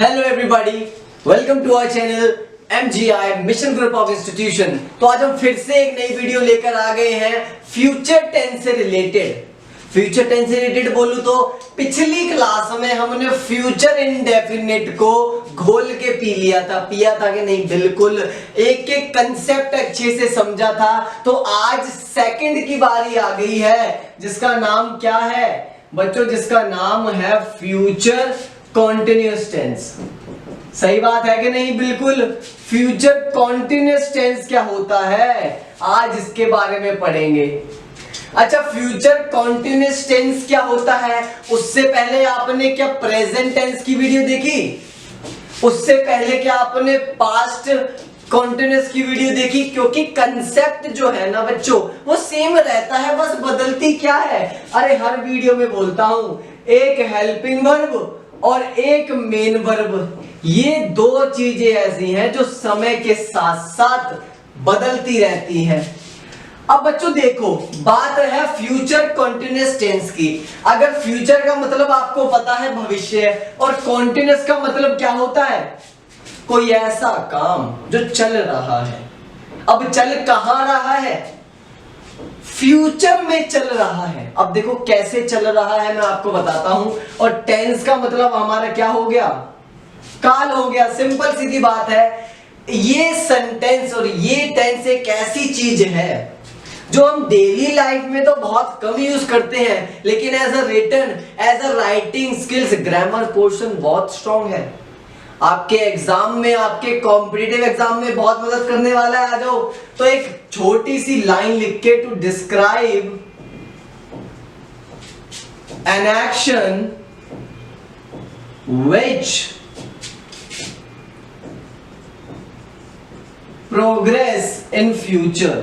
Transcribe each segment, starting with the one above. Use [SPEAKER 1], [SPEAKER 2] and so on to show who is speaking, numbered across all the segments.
[SPEAKER 1] Hello everybody, welcome to our channel MGI mission group of institution. तो आज हम फिर से एक नई वीडियो लेकर आ गए हैं फ्यूचर टेंस से रिलेटेड। फ्यूचर टेंस से रिलेटेड बोलूं तो पिछली क्लास में हमने फ्यूचर इंडेफिनिट को घोल के पिया था कि नहीं, बिल्कुल एक एक कंसेप्ट अच्छे से समझा था। तो आज सेकंड की बारी आ गई है, जिसका नाम क्या है बच्चों? जिसका नाम है फ्यूचर कॉन्टिन्यूअस टेंस। सही बात है कि नहीं? बिल्कुल। फ्यूचर कॉन्टिन्यूअस टेंस क्या होता है, आज इसके बारे में पढ़ेंगे। अच्छा, फ्यूचर कॉन्टिन्यूअस टेंस क्या होता है? उससे पहले आपने क्या प्रेजेंट टेंस की वीडियो देखी? उससे पहले क्या आपने पास्ट कॉन्टिन्यूअस की वीडियो देखी? क्योंकि कंसेप्ट जो है ना बच्चों, वो सेम रहता है, बस बदलती क्या है? अरे हर वीडियो में बोलता हूं, एक हेल्पिंग वर्ब और एक मेन वर्ब, ये दो चीजें ऐसी हैं जो समय के साथ साथ बदलती रहती हैं। अब बच्चों देखो, बात है फ्यूचर कॉन्टिन्यूअस टेंस की। अगर फ्यूचर का मतलब आपको पता है भविष्य, और कॉन्टिन्यूअस का मतलब क्या होता है? कोई ऐसा काम जो चल रहा है। अब चल कहां रहा है? फ्यूचर में चल रहा है। अब देखो कैसे चल रहा है, मैं आपको बताता हूं। और टेंस का मतलब हमारा क्या हो गया? काल हो गया। सिंपल सीधी बात है। ये सेंटेंस और ये टेंस एक ऐसी चीज है जो हम डेली लाइफ में तो बहुत कम यूज करते हैं, लेकिन as a written, as a writing skills, grammar portion बहुत स्ट्रांग है। आपके एग्जाम में, आपके कॉम्पिटिटिव एग्जाम में बहुत मदद करने वाला है। आ जाओ, तो एक छोटी सी लाइन लिख के, to describe an action which progress in future।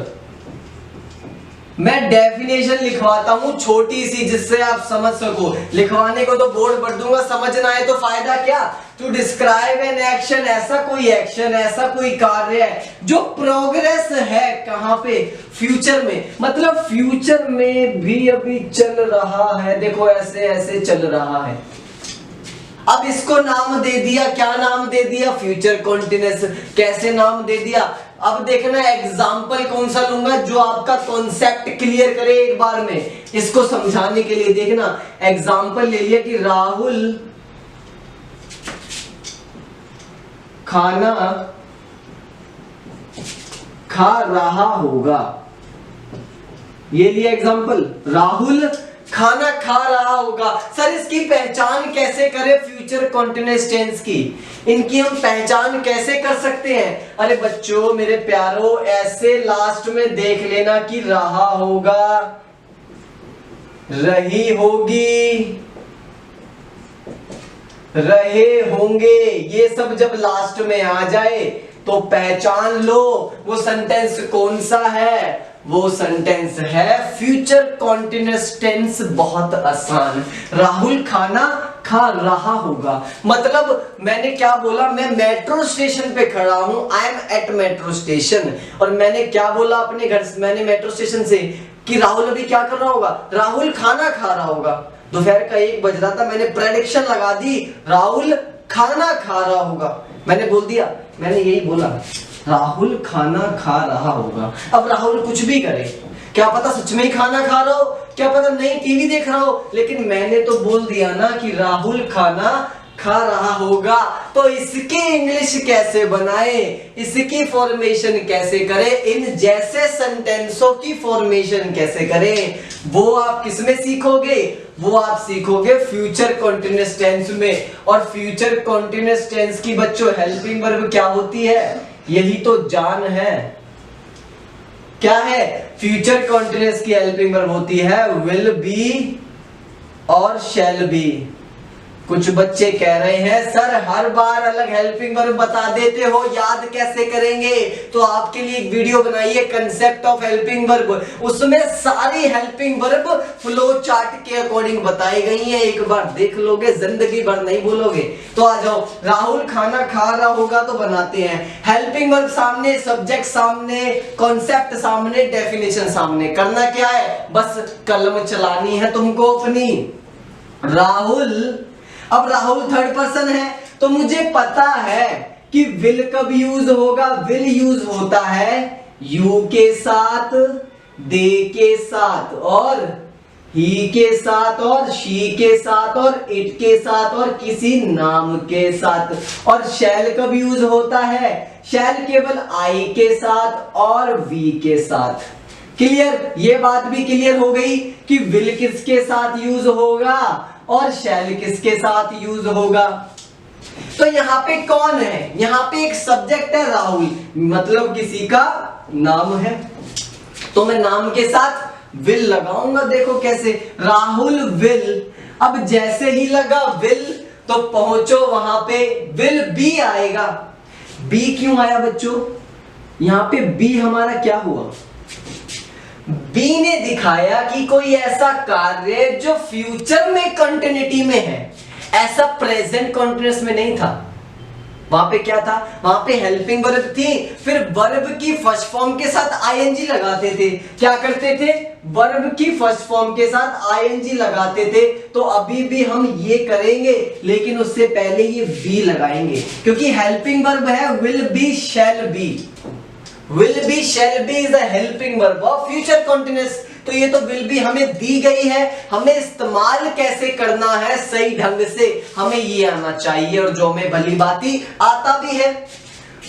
[SPEAKER 1] मैं डेफिनेशन लिखवाता हूं छोटी सी, जिससे आप समझ सको। लिखवाने को तो बोर्ड पर दूंगा, समझ ना आए तो फायदा क्या? टू डिस्क्राइब एन एक्शन, ऐसा कोई एक्शन, ऐसा कोई कार्य है जो प्रोग्रेस है कहां पे? फ्यूचर में। मतलब फ्यूचर में भी अभी चल रहा है। देखो ऐसे ऐसे चल रहा है। अब इसको नाम दे दिया, क्या नाम दे दिया? Future continuous. कैसे नाम दे दिया? अब देखना एग्जाम्पल कौन सा लूंगा जो आपका कॉन्सेप्ट क्लियर करे एक बार में, इसको समझाने के लिए। देखना एग्जाम्पल ले लिया कि राहुल खाना खा रहा होगा। ये लिया एग्जाम्पल, राहुल खाना खा रहा होगा। सर इसकी पहचान कैसे करें फ्यूचर कॉन्टिन्यूअस टेंस की? इनकी हम पहचान कैसे कर सकते हैं? अरे बच्चों मेरे प्यारो, ऐसे लास्ट में देख लेना कि रहा होगा, रही होगी, रहे होंगे, ये सब जब लास्ट में आ जाए तो पहचान लो वो सेंटेंस कौन सा है। वो सेंटेंस है फ्यूचर कॉन्टिन्यूअस टेंस। बहुत आसान। राहुल खाना खा रहा होगा, मतलब मैंने क्या बोला? मैं मेट्रो स्टेशन पे खड़ा हूं, I am at metro station. और मैंने क्या बोला अपने घर से, मैंने मेट्रो स्टेशन से, कि राहुल अभी क्या कर रहा होगा? राहुल खाना खा रहा होगा। दोपहर का 1 बज रहा था, मैंने प्रेडिक्शन लगा दी, राहुल खाना खा रहा होगा। मैंने बोल दिया, मैंने यही बोला, राहुल खाना खा रहा होगा। अब राहुल कुछ भी करे, क्या पता सच में ही खाना खा रहा हो, क्या पता नहीं टीवी देख रहा हो, लेकिन मैंने तो बोल दिया ना कि राहुल खाना खा रहा होगा। तो इसकी इंग्लिश कैसे बनाए, इसकी फॉर्मेशन कैसे करें, इन जैसे सेंटेंसों की फॉर्मेशन कैसे करें, वो आप किसमें सीखोगे? वो आप सीखोगे फ्यूचर कॉन्टिन्यूअस टेंस में। और फ्यूचर कॉन्टिन्यूअस टेंस की बच्चों हेल्पिंग वर्ब क्या होती है? यही तो जान है। क्या है? फ्यूचर कॉन्टिन्यूअस की हेल्पिंग वर्ब होती है विल बी और शैल बी। कुछ बच्चे कह रहे हैं सर हर बार अलग हेल्पिंग वर्ब बता देते हो, याद कैसे करेंगे? तो आपके लिए एक वीडियो बनाइए कंसेप्ट ऑफ हेल्पिंग वर्ब, उसमें सारी हेल्पिंग वर्ब फ्लो चार्ट के अकॉर्डिंग बताई गई है। एक बार देख लोगे, जिंदगी भर नहीं भूलोगे। तो आ जाओ, राहुल खाना खा रहा होगा तो बनाते हैं। हेल्पिंग वर्ब सामने, सब्जेक्ट सामने, कॉन्सेप्ट सामने, डेफिनेशन सामने। करना क्या है? बस कलम चलानी है तुमको अपनी। राहुल, अब राहुल थर्ड पर्सन है, तो तो मुझे पता है कि विल कब यूज होगा। विल यूज होता है यू के साथ, दे के साथ, और ही के साथ, और शी के साथ, और इट के साथ, और किसी नाम के साथ। और शैल कब यूज होता है? शैल केवल आई के साथ और वी के साथ। क्लियर? ये बात भी क्लियर हो गई कि विल किसके साथ यूज होगा और शैल किसके साथ यूज होगा। तो यहां पे कौन है? यहां पे एक सब्जेक्ट है राहुल, मतलब किसी का नाम है, तो मैं नाम के साथ विल लगाऊंगा। देखो कैसे, राहुल विल। अब जैसे ही लगा विल तो पहुंचो वहां पे, विल बी आएगा। बी क्यों आया बच्चों? यहां पे बी हमारा क्या हुआ? बी ने दिखाया कि कोई ऐसा कार्य जो फ्यूचर में कंटिन्यूटी में है, ऐसा प्रेजेंट कॉन्टिन्यूअस में नहीं था। वहां पे क्या था? वहां पे हेल्पिंग वर्ब थी, फिर वर्ब की फर्स्ट फॉर्म के साथ आईएनजी लगाते थे। क्या करते थे? वर्ब की फर्स्ट फॉर्म के साथ आईएनजी लगाते थे। तो अभी भी हम ये करेंगे, लेकिन उससे पहले ये बी लगाएंगे, क्योंकि हेल्पिंग वर्ब है will be shall be. Will be shall be is a helping verb of future continuous. तो ये तो विल बी हमें दी गई है, हमें इस्तेमाल कैसे करना है सही ढंग से, हमें ये आना चाहिए, और जो हमें भली बाती आता भी है।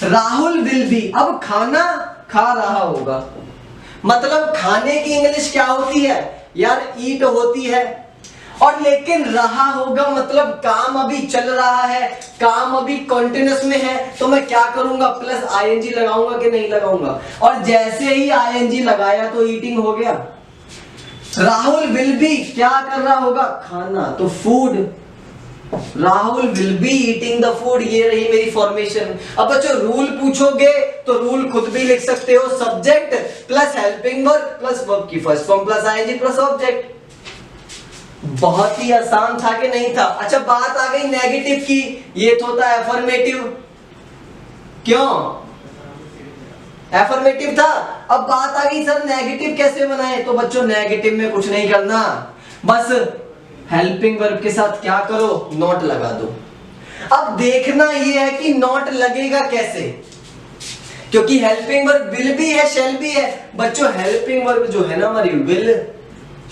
[SPEAKER 1] राहुल विल बी, अब खाना खा रहा होगा, मतलब खाने की इंग्लिश क्या होती है यार? ईट होती है। और लेकिन रहा होगा मतलब काम अभी चल रहा है, काम अभी कंटिन्यूअस में है, तो मैं क्या करूंगा? प्लस आईएनजी लगाऊंगा कि नहीं लगाऊंगा? और जैसे ही आईएनजी लगाया तो ईटिंग हो गया। राहुल विल बी क्या कर रहा होगा? खाना, तो food. Rahul will be eating the food. ये रही मेरी फॉर्मेशन। अब बच्चों रूल पूछोगे तो रूल खुद भी लिख सकते हो, subject plus helping verb plus verb की first form plus I N G plus object. बहुत ही आसान था कि नहीं था? अच्छा, बात आ गई नेगेटिव की। ये तो होता है एफर्मेटिव। क्यों एफर्मेटिव था? अब बात आ गई सर नेगेटिव कैसे बनाए? तो बच्चों नेगेटिव में कुछ नहीं करना, बस हेल्पिंग वर्ब के साथ क्या करो? नॉट लगा दो। अब देखना ये है कि नॉट लगेगा कैसे, क्योंकि हेल्पिंग वर्ब विल भी है शैल भी है। बच्चों हेल्पिंग वर्ब जो है ना हमारी विल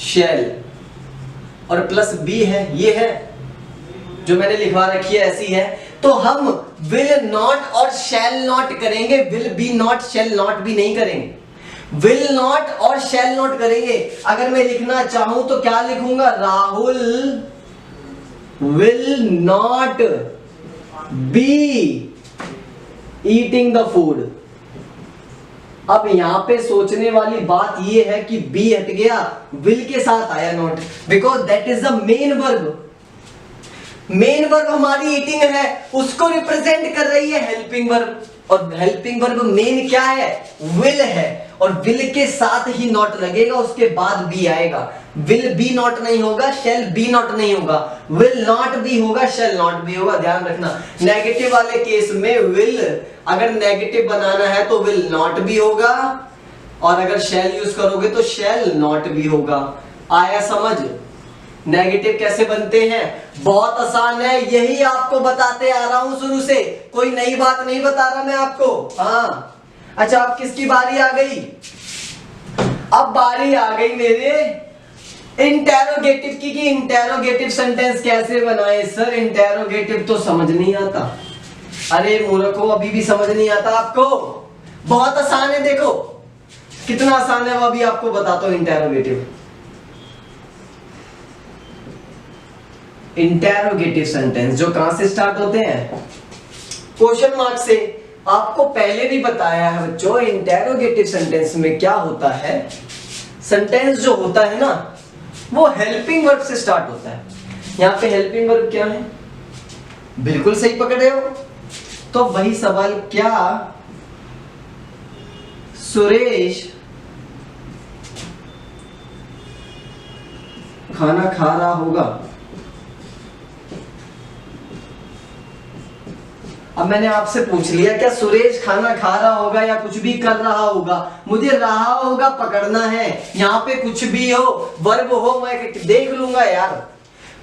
[SPEAKER 1] शैल और प्लस बी है, ये है जो मैंने लिखवा रखी है, ऐसी है। तो हम विल नॉट और शैल नॉट करेंगे, will be not shall not भी नहीं करेंगे। विल नॉट और शैल नॉट करेंगे। अगर मैं लिखना चाहूं तो क्या लिखूंगा? Rahul will not be eating the food. अब यहां पे सोचने वाली बात यह है कि बी हट गया, विल के साथ आया not, because that is the main verb. Main verb हमारी ईटिंग है, उसको रिप्रेजेंट कर रही है हेल्पिंग वर्ब, और हेल्पिंग वर्ब मेन क्या है? विल है, और विल के साथ ही नॉट लगेगा, उसके बाद बी आएगा। विल बी नॉट नहीं होगा, शैल बी नॉट नहीं होगा, विल नॉट बी होगा, शैल नॉट बी होगा। ध्यान रखना, नेगेटिव वाले केस में विल अगर नेगेटिव बनाना है तो विल नॉट भी होगा, और अगर शैल यूज करोगे तो शैल नॉट भी होगा। आया समझ? नेगेटिव कैसे बनते हैं? बहुत आसान है, यही आपको बताते आ रहा हूं शुरू से, कोई नई बात नहीं बता रहा मैं आपको। हाँ अच्छा, अब किसकी बारी आ गई? अब बारी आ गई मेरे इंटेरोगेटिव की। इंटेरोगेटिव सेंटेंस कैसे बनाए? सर इंटेरोगेटिव तो समझ नहीं आता। अरे मूर्खों, अभी भी समझ नहीं आता आपको? बहुत आसान है, देखो कितना आसान है, वो अभी आपको बताता हूं। इंटेरोगेटिव सेंटेंस जो कहां से स्टार्ट होते हैं? क्वेश्चन मार्क से। आपको पहले भी बताया है बच्चों, इंटेरोगेटिव सेंटेंस में क्या होता है, सेंटेंस जो होता है ना वो हेल्पिंग वर्ब से स्टार्ट होता है। यहां पे हेल्पिंग वर्ब क्या है? बिल्कुल सही पकड़े हो। तो वही सवाल, क्या सुरेश खाना खा रहा होगा? अब मैंने आपसे पूछ लिया क्या सुरेश खाना खा रहा होगा या कुछ भी कर रहा होगा? मुझे रहा होगा पकड़ना है, यहां पे कुछ भी हो, वर्ब हो, मैं देख लूंगा यार।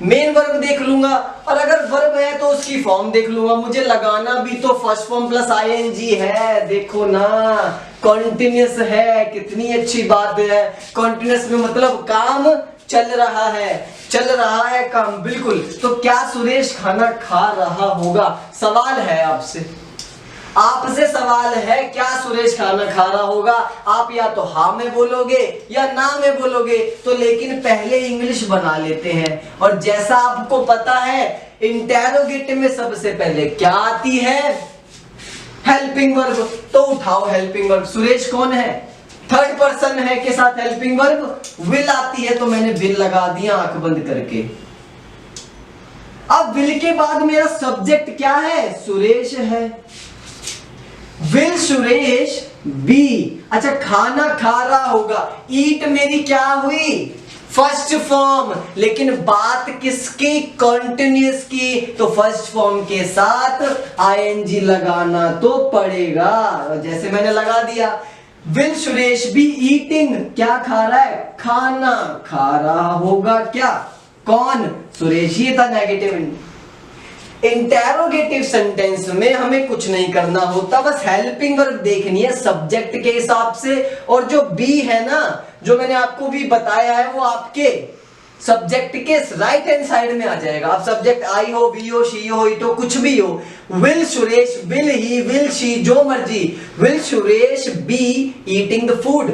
[SPEAKER 1] मेन वर्ब देख लूंगा, और अगर वर्ब है तो उसकी फॉर्म देख लूंगा। मुझे लगाना भी तो फर्स्ट फॉर्म प्लस आईएनजी है, देखो ना, कॉन्टिन्यूस है, कितनी अच्छी बात है। कॉन्टिन्यूस में मतलब काम चल रहा है, चल रहा है काम, बिल्कुल। तो क्या सुरेश खाना खा रहा होगा? सवाल है आपसे, आपसे सवाल है, क्या सुरेश खाना खा रहा होगा? आप या तो हाँ में बोलोगे या ना में बोलोगे, तो लेकिन पहले इंग्लिश बना लेते हैं। और जैसा आपको पता है, इंटेरोगेटिव में सबसे पहले क्या आती है? Helping verb. तो उठाओ हेल्पिंग वर्ब। सुरेश कौन है? थर्ड पर्सन है के साथ हेल्पिंग वर्ब विल आती है, तो मैंने विल लगा दिया आंख बंद करके। अब विल के बाद मेरा सब्जेक्ट क्या है? सुरेश है। विल सुरेश बी, अच्छा खाना खा रहा होगा, ईट मेरी क्या हुई? First form. लेकिन बात किसकी? कॉन्टिन्यूअस की, तो फर्स्ट फॉर्म के साथ आईएनजी लगाना तो पड़ेगा, जैसे मैंने लगा दिया। विल सुरेश बी ईटिंग, क्या खा रहा है? खाना खा रहा होगा। क्या? कौन? सुरेश। ये था नेगेटिव। इंटेरोगेटिव सेंटेंस में हमें कुछ नहीं करना होता, बस हेल्पिंग वर्ब देखनी है सब्जेक्ट के हिसाब से। और जो बी है ना, जो मैंने आपको भी बताया है, वो आपके सब्जेक्ट के राइट हैंड साइड में आ जाएगा। अब सब्जेक्ट आई हो, बी हो, शी हो, इट हो, कुछ भी हो। Will Suresh, will he, will she, जो मर्जी। Will Suresh be eating the food,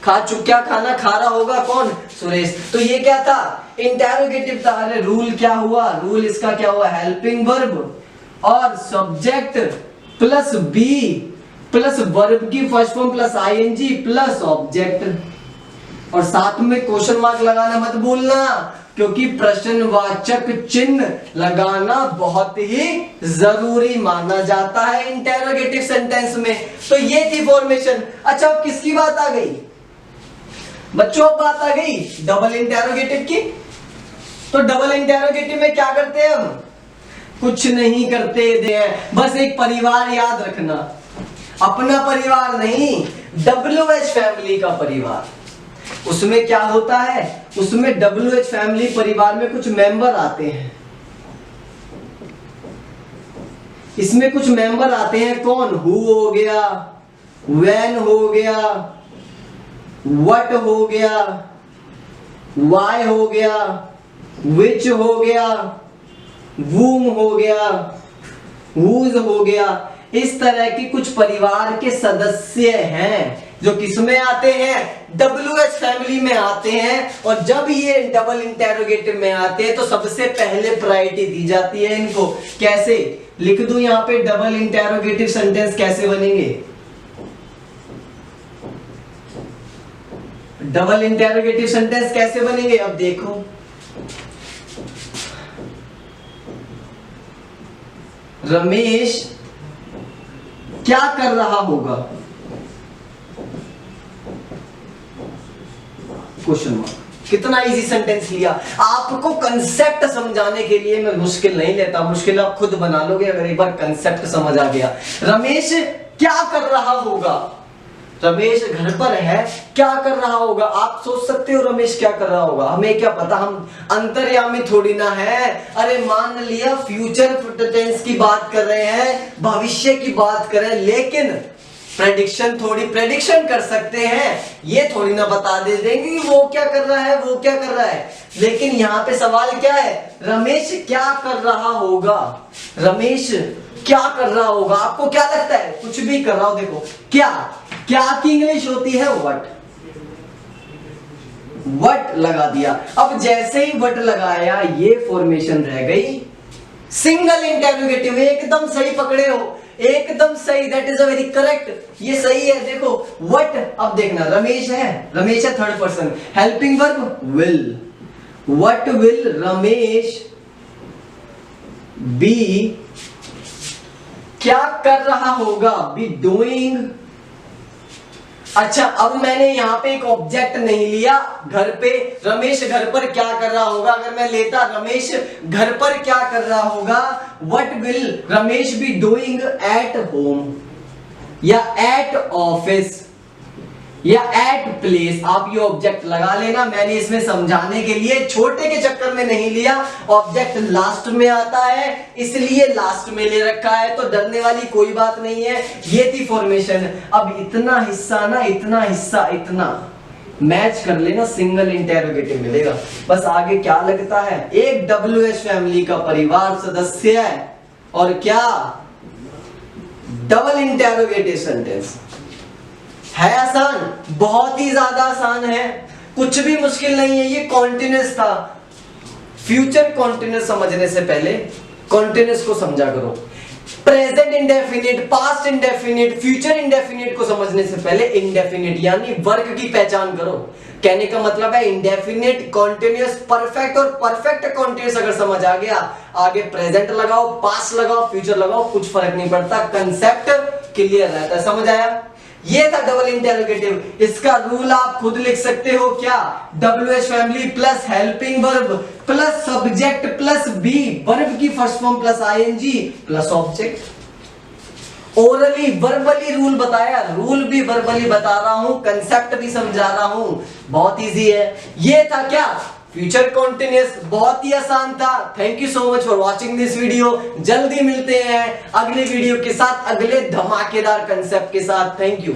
[SPEAKER 1] क्या खाना खा रहा होगा? कौन? सुरेश। तो ये क्या था? इंटेरोगेटिव था। अरे रूल क्या हुआ? रूल इसका क्या हुआ? हेल्पिंग वर्ब और subject plus be plus verb की first form plus I N G plus object. और साथ में क्वेश्चन मार्क लगाना मत भूलना, क्योंकि प्रश्नवाचक चिन्ह लगाना बहुत ही जरूरी माना जाता है इंटेरोगेटिव सेंटेंस में। तो ये थी फॉर्मेशन। अच्छा, अब किसकी बात आ गई बच्चों? अब बात आ गई डबल इंटेरोगेटिव की। तो डबल इंटेरोगेटिव में क्या करते हैं हम? कुछ नहीं करते हैं, बस एक परिवार याद रखना, अपना परिवार नहीं, WH फैमिली का परिवार। उसमें क्या होता है? उसमें WH फैमिली परिवार में कुछ मेंबर आते हैं। इसमें कुछ मेंबर आते हैं। कौन? हु हो गया, व्हेन हो गया, व्हाट हो गया, व्हाई हो गया, विच हो गया, वूम हो गया, whose हो गया। इस तरह की कुछ परिवार के सदस्य हैं जो किसमें आते हैं? WH फैमिली में आते हैं। और जब ये डबल इंटेरोगेटिव में आते हैं तो सबसे पहले प्रायोरिटी दी जाती है इनको। कैसे? लिख दूं यहां पे डबल इंटेरोगेटिव सेंटेंस कैसे बनेंगे? डबल इंटेरोगेटिव सेंटेंस कैसे बनेंगे? अब देखो, रमेश क्या कर रहा होगा? Question mark. कितना इजी सेंटेंस लिया। आपको कंसेप्ट समझाने के लिए मैं मुश्किल नहीं लेता, मुश्किल आप खुद बना लोगे अगर एक बार कंसेप्ट समझ आ गया। रमेश क्या कर रहा होगा? रमेश घर पर है, क्या कर रहा होगा? आप सोच सकते हो रमेश क्या कर रहा होगा, हमें क्या पता, हम अंतर्यामी थोड़ी ना है। अरे मान लिया फ्यूचर टेंस की बात कर रहे हैं, भविष्य की बात कर रहे हैं, लेकिन प्रेडिक्शन कर सकते हैं, ये थोड़ी ना बता दे देंगे कि वो क्या कर रहा है, वो क्या कर रहा है। लेकिन यहाँ पे सवाल क्या है? रमेश क्या कर रहा होगा? रमेश क्या कर रहा होगा? आपको क्या लगता है? कुछ भी कर रहा हो। देखो क्या, क्या की इंग्लिश होती है? वट। वट लगा दिया। अब जैसे ही वट लगाया ये फॉर्मेशन रह गई सिंगल इंटेरोगेटिव। एकदम सही पकड़े हो, एकदम सही, that is a very correct, ये सही है। देखो वट, अब देखना रमेश है, रमेश है third person, helping verb will. What will Ramesh be, क्या कर रहा होगा? Be doing. अच्छा, अब मैंने यहां पे एक ऑब्जेक्ट नहीं लिया। घर पे रमेश घर पर क्या कर रहा होगा, अगर मैं लेता रमेश घर पर क्या कर रहा होगा, what will Ramesh be doing at home या एट ऑफिस। या एट प्लेस, आप ये ऑब्जेक्ट लगा लेना। मैंने इसमें समझाने के लिए छोटे के चक्कर में नहीं लिया, ऑब्जेक्ट लास्ट में आता है इसलिए लास्ट में ले रखा है, तो डरने वाली कोई बात नहीं है। ये थी फॉर्मेशन। अब इतना हिस्सा ना, इतना हिस्सा, इतना मैच कर लेना, सिंगल इंटेरोगेटिव मिलेगा। बस आगे क्या लगता है, एक WH फैमिली का परिवार सदस्य है और क्या डबल इंटेरोगेटिव सेंटेंस है। आसान, बहुत ही ज्यादा आसान है, कुछ भी मुश्किल नहीं है। ये कॉन्टिन्यूअस था। फ्यूचर कॉन्टिन्यूअस समझने से पहले कॉन्टिन्यूअस को समझा करो। Present indefinite, past indefinite, future indefinite को समझने से पहले इंडेफिनिट यानी वर्ग की पहचान करो। कहने का मतलब है इंडेफिनिट, कॉन्टिन्यूअस, परफेक्ट और परफेक्ट कॉन्टिन्यूअस अगर समझ आ गया, आगे प्रेजेंट लगाओ, पास्ट लगाओ, फ्यूचर लगाओ, कुछ फर्क नहीं पड़ता, कंसेप्ट क्लियर रहता है। समझ आया? ये था डबल इंटेरोगेटिव। इसका रूल आप खुद लिख सकते हो, क्या, WH family plus helping verb plus subject plus be, verb की first form plus ING plus object. Orally verbally rule बताया, रूल भी वर्बली बता रहा हूं, कंसेप्ट भी समझा रहा हूं, बहुत इजी है। ये था क्या, फ्यूचर कॉन्टिन्यूअस, बहुत ही आसान था। Thank you so much for watching this video. जल्दी मिलते हैं अगले वीडियो के साथ, अगले धमाकेदार कंसेप्ट के साथ। Thank you.